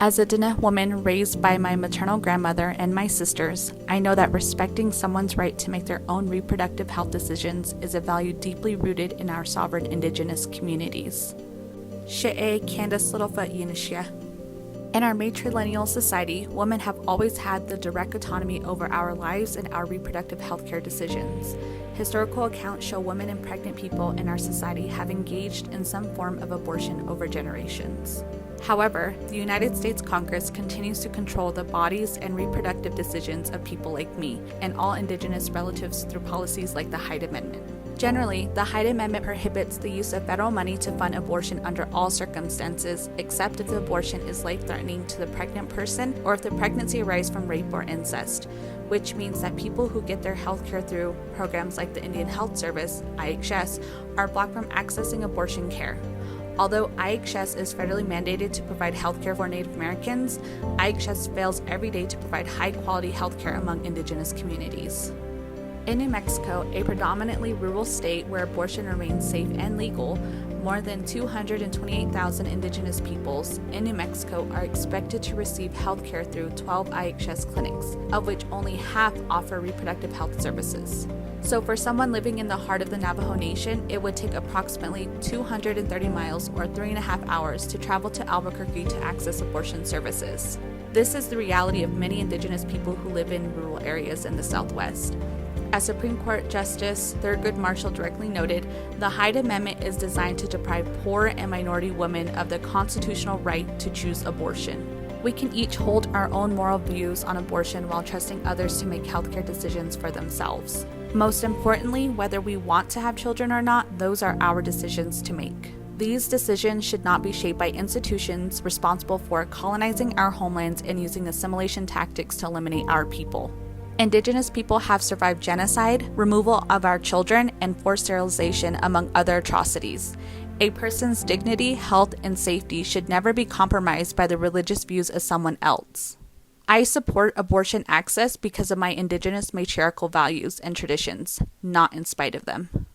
As a Diné woman raised by my maternal grandmother and my sisters, I know that respecting someone's right to make their own reproductive health decisions is a value deeply rooted in our sovereign Indigenous communities. She'e Kandace Littlefoot Yinishya. In our matrilineal society, women have always had the direct autonomy over our lives and our reproductive healthcare decisions. Historical accounts show women and pregnant people in our society have engaged in some form of abortion over generations. However, the United States Congress continues to control the bodies and reproductive decisions of people like me and all Indigenous relatives through policies like the Hyde Amendment. Generally, the Hyde Amendment prohibits the use of federal money to fund abortion under all circumstances, except if the abortion is life-threatening to the pregnant person or if the pregnancy arises from rape or incest, which means that people who get their health care through programs like the Indian Health Service, IHS, are blocked from accessing abortion care. Although IHS is federally mandated to provide healthcare for Native Americans, IHS fails every day to provide high-quality healthcare among Indigenous communities. In New Mexico, a predominantly rural state where abortion remains safe and legal, more than 228,000 Indigenous peoples in New Mexico are expected to receive health care through 12 IHS clinics, of which only half offer reproductive health services. So for someone living in the heart of the Navajo Nation, it would take approximately 230 miles or 3.5 hours to travel to Albuquerque to access abortion services. This is the reality of many Indigenous people who live in rural areas in the Southwest. As Supreme Court Justice Thurgood Marshall directly noted, the Hyde Amendment is designed to deprive poor and minority women of the constitutional right to choose abortion. We can each hold our own moral views on abortion while trusting others to make healthcare decisions for themselves. Most importantly, whether we want to have children or not, those are our decisions to make. These decisions should not be shaped by institutions responsible for colonizing our homelands and using assimilation tactics to eliminate our people. Indigenous people have survived genocide, removal of our children, and forced sterilization, among other atrocities. A person's dignity, health, and safety should never be compromised by the religious views of someone else. I support abortion access because of my Indigenous matriarchal values and traditions, not in spite of them.